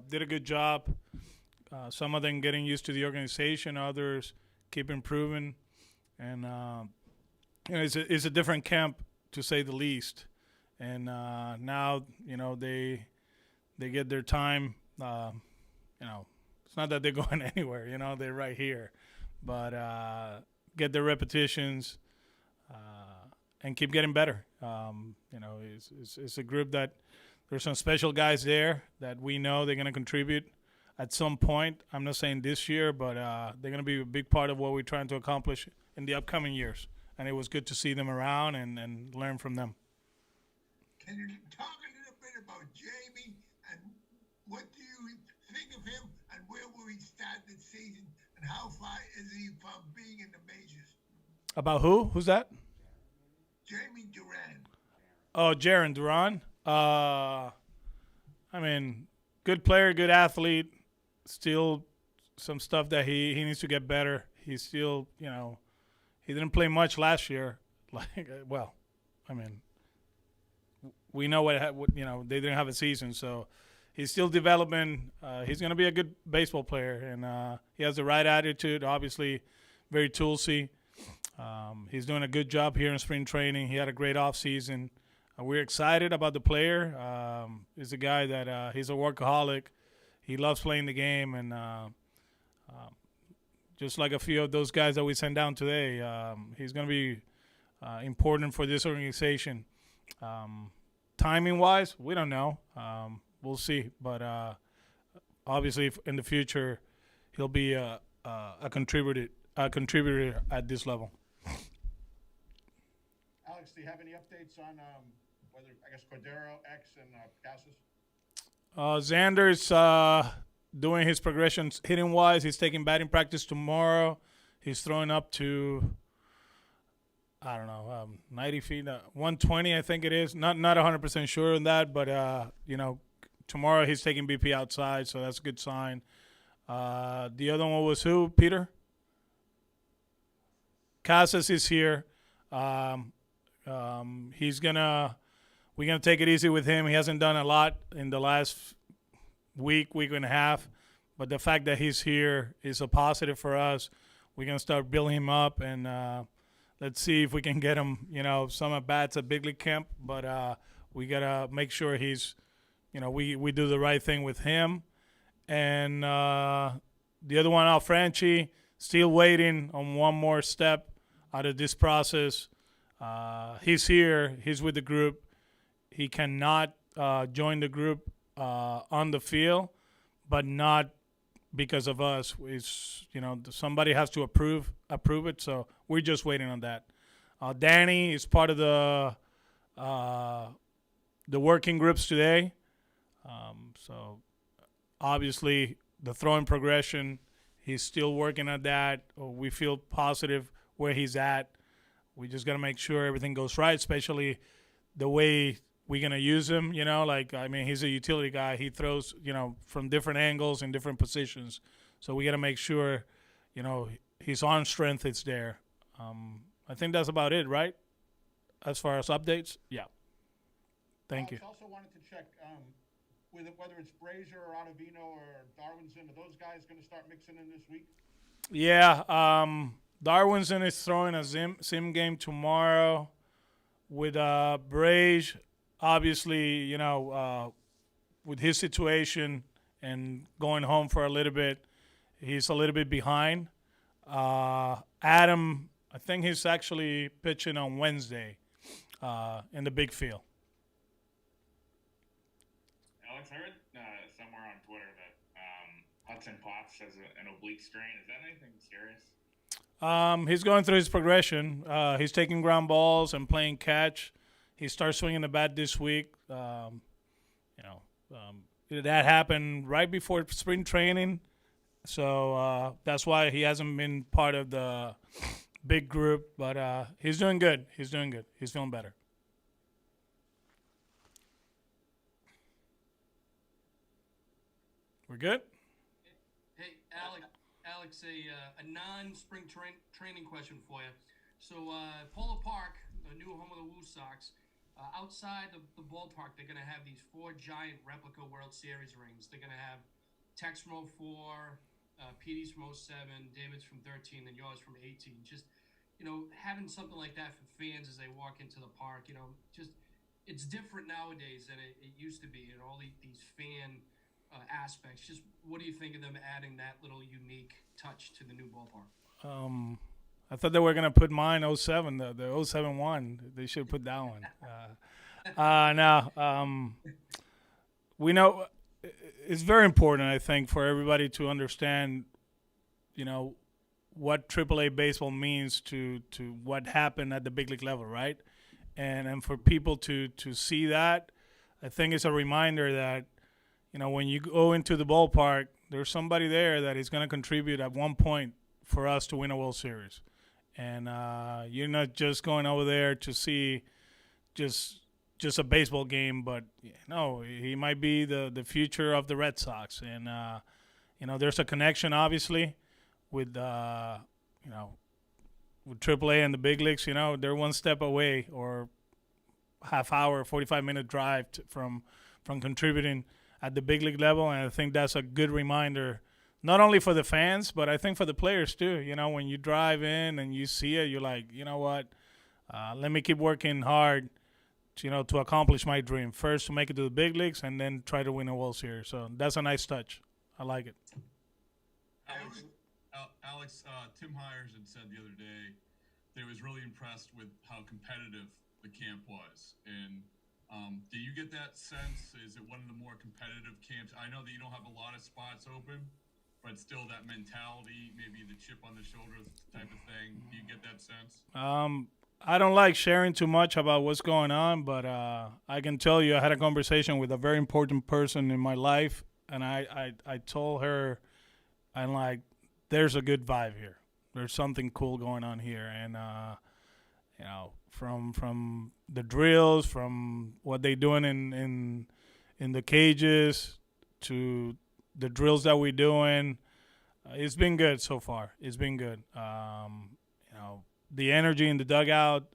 did a good job. Some of them getting used to the organization, others keep improving, and it's a different camp to say the least. And now they get their time. It's not that they're going anywhere. They're right here, but get their repetitions and keep getting better. It's a group that there's some special guys there that we know they're going to contribute at some point. I'm not saying this year, but they're going to be a big part of what we're trying to accomplish in the upcoming years. And it was good to see them around and learn from them. Can you talk a little bit about Jamie and what do you think of him and where will he start this season and how far is he from being in the majors? About who? Who's that? Jamie Duran. Oh, Jaren Duran. Good player, good athlete. Still some stuff that he needs to get better. He's still, he didn't play much last year. We know they didn't have a season, so he's still developing. He's going to be a good baseball player, and he has the right attitude, obviously very toolsy. He's doing a good job here in spring training. He had a great offseason. We're excited about the player. He's a guy that he's a workaholic. He loves playing the game, and just like a few of those guys that we sent down today, he's going to be important for this organization. Timing-wise, we don't know. We'll see. But obviously, in the future, he'll be a contributor at this level. Alex, do you have any updates on whether, I guess, Cordero, X, and Casas? Xander's doing his progressions hitting-wise. He's taking batting practice tomorrow. He's throwing up to, 90 feet, 120, I think it is. Not 100% sure on that, but, tomorrow he's taking BP outside, so that's a good sign. The other one was who, Peter? Casas is here. We're gonna take it easy with him. He hasn't done a lot in the last week and a half, but the fact that he's here is a positive for us. We're gonna start building him up, and let's see if we can get him, some at bats at big league camp. But we gotta make sure he's, we do the right thing with him. And the other one, Alfranchi, still waiting on one more step out of this process. He's here. He's with the group. He cannot join the group on the field, but not because of us. It's, somebody has to approve it. So we're just waiting on that. Danny is part of the working groups today. So obviously the throwing progression, he's still working on that. We feel positive where he's at. We just got to make sure everything goes right, especially the way we're going to use him. He's a utility guy. He throws, from different angles and different positions. So we got to make sure, his arm strength is there. I think that's about it, right? As far as updates? Yeah. Thank you. I also wanted to check whether it's Brazier or Ottavino or Darwinson. Are those guys going to start mixing in this week? Yeah. Darwinson is throwing a sim game tomorrow with Brage. Obviously, with his situation and going home for a little bit, he's a little bit behind. Adam, I think he's actually pitching on Wednesday in the big field. Alex, I read somewhere on Twitter that Hudson Potts has an oblique strain. Is that anything serious? He's going through his progression. He's taking ground balls and playing catch. He starts swinging the bat this week. That happened right before spring training. So that's why he hasn't been part of the big group. But he's doing good. He's feeling better. We're good? Hey, Alex, a non-spring training question for you. So, Polo Park, the new home of the Woo Sox, outside the ballpark, they're going to have these 4 giant replica World Series rings. They're going to have Tex from 04, PD's from 07, David's from 13, and yours from 18. Just, having something like that for fans as they walk into the park, just it's different nowadays than it used to be, and all these fan aspects. Just what do you think of them adding that little unique touch to the new ballpark? I thought they were going to put mine 07, the 07 one. They should put that one. No. We know it's very important, I think, for everybody to understand, what AAA baseball means to what happened at the big league level, right? And for people to see that, I think it's a reminder that, when you go into the ballpark, there's somebody there that is going to contribute at one point for us to win a World Series. And you're not just going over there to see just a baseball game, but no, he might be the future of the Red Sox. And there's a connection, obviously, with with AAA and the big leagues. They're one step away, or half hour, 45-minute drive from contributing at the big league level. And I think that's a good reminder, not only for the fans, but I think for the players too. When you drive in and you see it, you're like, you know what? Let me keep working hard, to accomplish my dream. First, to make it to the big leagues, and then try to win a World Series. So that's a nice touch. I like it. Alex, Tim Hires had said the other day that he was really impressed with how competitive the camp was. And do you get that sense? Is it one of the more competitive camps? I know that you don't have a lot of spots open, but still that mentality, maybe the chip on the shoulder type of thing. Do you get that sense? I don't like sharing too much about what's going on, but I can tell you I had a conversation with a very important person in my life, and I told her, I'm like, there's a good vibe here. There's something cool going on here. And, from the drills, from what they're doing in the cages to the drills that we're doing, it's been good so far. It's been good. The energy in the dugout,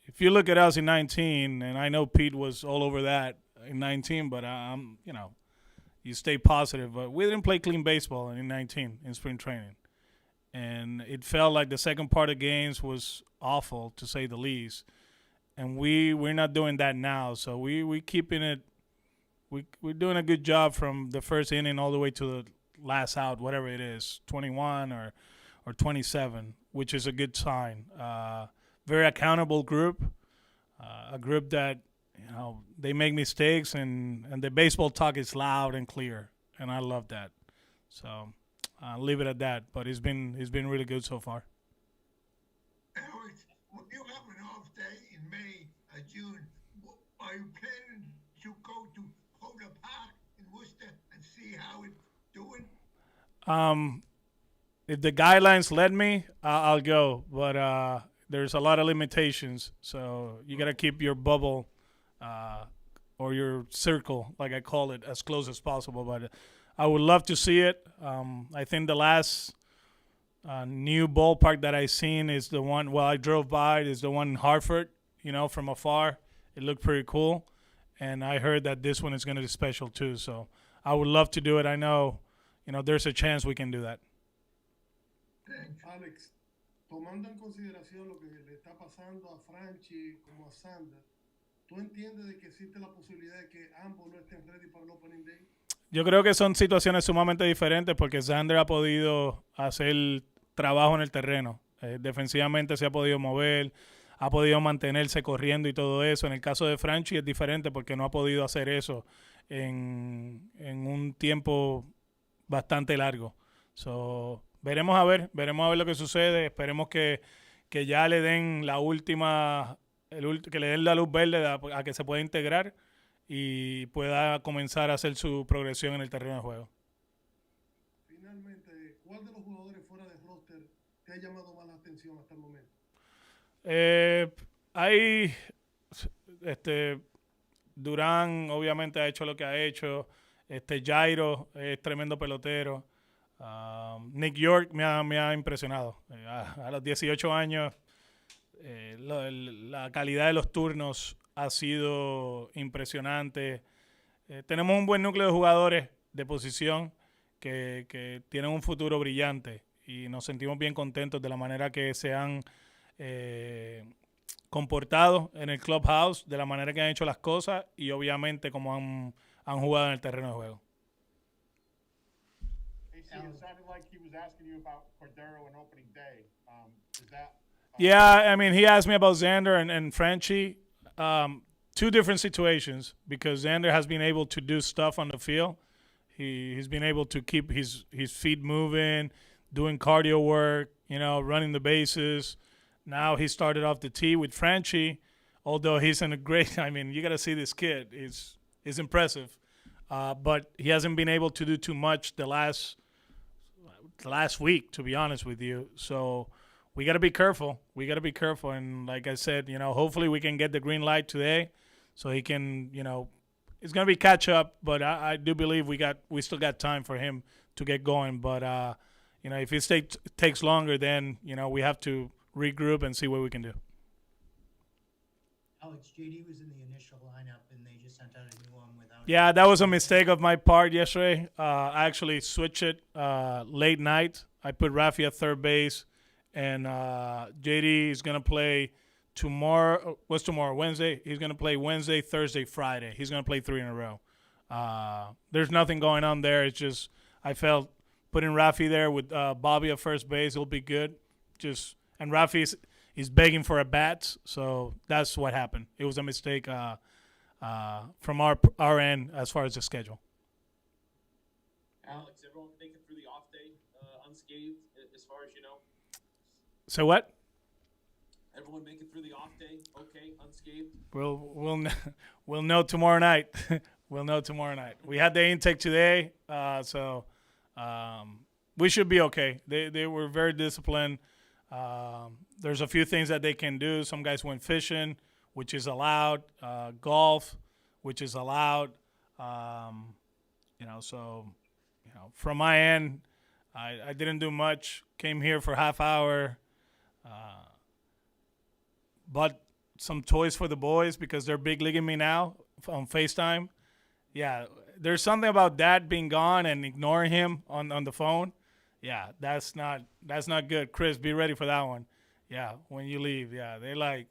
if you look at us in 19, and I know Pete was all over that in 19, but you stay positive. But we didn't play clean baseball in 19 in spring training. And it felt like the second part of games was awful, to say the least. And we're not doing that now. So we keeping it. We're doing a good job from the first inning all the way to the last out, whatever it is, 21 or 27, which is a good sign. Very accountable group, a group that they make mistakes, and the baseball talk is loud and clear, and I love that. So I'll leave it at that. But it's been really good so far. Alex, when you have an off day in May or June, are you planning to go to Ballpark in Worcester and see how it's doing? If the guidelines let me, I'll go. But there's a lot of limitations, so you got to keep your bubble or your circle, like I call it, as close as possible. But I would love to see it. I think the last new ballpark that I seen is the one, I drove by, is the one in Hartford, from afar. It looked pretty cool. And I heard that this one is going to be special too. So I would love to do it. I know, there's a chance we can do that. Alex, tomando en consideración lo que le está pasando a Franchi como a Sander, ¿tú entiendes de que existe la posibilidad de que ambos no estén ready para el Opening Day? Yo creo que son situaciones sumamente diferentes, porque Sander ha podido hacer trabajo en el terreno. Defensivamente se ha podido mover, ha podido mantenerse corriendo y todo eso. En el caso de Franchi es diferente, porque no ha podido hacer eso en un tiempo bastante largo. So, veremos a ver lo que sucede. Esperemos que ya le den la última, que le den la luz verde a que se pueda integrar y pueda comenzar a hacer su progresión en el terreno de juego. Finalmente, ¿cuál de los jugadores fuera de roster te ha llamado más la atención hasta el momento? Duran obviamente ha hecho lo que ha hecho. Jairo es tremendo pelotero. Nick York me ha impresionado. A los 18 años, la calidad de los turnos ha sido impresionante. tenemos un buen núcleo de jugadores de posición que tienen un futuro brillante y nos sentimos bien contentos de la manera que se han comportado en el clubhouse, de la manera que han hecho las cosas y obviamente como han jugado en el terreno de juego. AC, it sounded like he was asking you about Cordero and opening day. Is that? Yeah, I mean, he asked me about Xander and Frenchie. Two different situations because Xander has been able to do stuff on the field. He's been able to keep his feet moving, doing cardio work, running the bases. Now he started off the tee with Frenchie, although he's in a great. I mean, you got to see this kid. He's impressive, but he hasn't been able to do too much the last week, to be honest with you. So we got to be careful. And like I said, hopefully we can get the green light today, so he can, it's gonna be catch up. But I do believe we still got time for him to get going. But if it takes longer, then we have to regroup and see what we can do. Alex, JD was in the initial lineup, and they just sent out a new one without. Yeah, that was a mistake of my part yesterday. I actually switched it late night. I put Rafi at third base, and JD is going to play tomorrow. What's tomorrow? Wednesday. He's going to play Wednesday, Thursday, Friday. He's going to play 3 in a row. There's nothing going on there. It's just I felt putting Rafi there with Bobby at first base will be good. And Rafi is begging for a bat, so that's what happened. It was a mistake from our end as far as the schedule. Alex, everyone making through the off day unscathed, as far as you know? So what? Everyone making through the off day okay, unscathed? We'll know tomorrow night. We'll know tomorrow night. We had the intake today, so we should be okay. They were very disciplined. There's a few things that they can do. Some guys went fishing, which is allowed. Golf, which is allowed. From my end, I didn't do much. Came here for half hour. Bought some toys for the boys because they're big leaguing me now on FaceTime. Yeah, there's something about Dad being gone and ignoring him on the phone. Yeah, that's not good. Chris, be ready for that one. Yeah, when you leave. Yeah, they're like,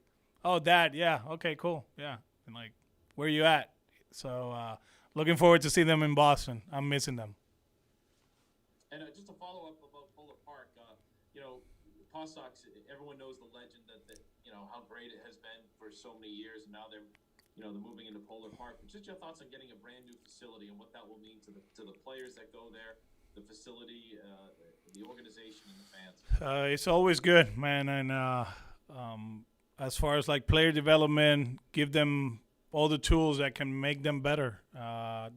oh, Dad, yeah, okay, cool. Yeah, and like, where you at? So looking forward to see them in Boston. I'm missing them. And just to follow up about Polar Park, Paw Sox, everyone knows the legend that how great it has been for so many years, and now they're moving into Polar Park. But just your thoughts on getting a brand new facility and what that will mean to the players that go there, the facility, the organization, and the fans. It's always good, man. And as far as like player development, give them all the tools that can make them better.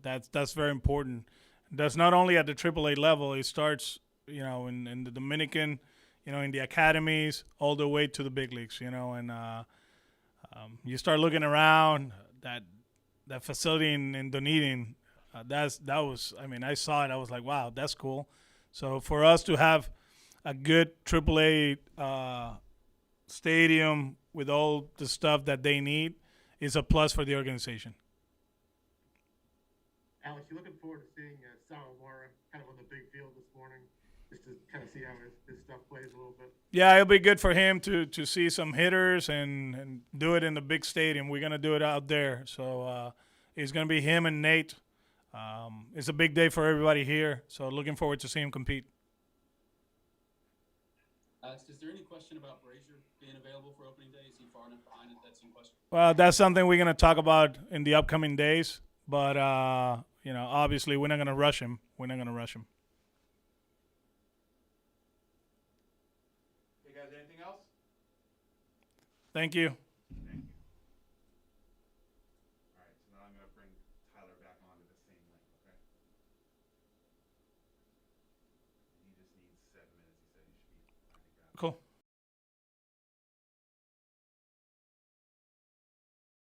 That's very important. That's not only at the AAA level. It starts, in the Dominican, in the academies, all the way to the big leagues. And you start looking around that facility in Dunedin. That was. I mean, I saw it. I was like, wow, that's cool. So for us to have a good AAA stadium with all the stuff that they need is a plus for the organization. Alex, you looking forward to seeing Sawamura kind of on the big field this morning, just to kind of see how his stuff plays a little bit? Yeah, it'll be good for him to see some hitters and do it in the big stadium. We're going to do it out there. So it's going to be him and Nate. It's a big day for everybody here. So looking forward to seeing him compete. Alex, is there any question about Brazier being available for opening day? Is he far enough behind it? That's in question. Well, that's something we're going to talk about in the upcoming days. But, obviously we're not going to rush him. Hey, guys, anything else? Thank you.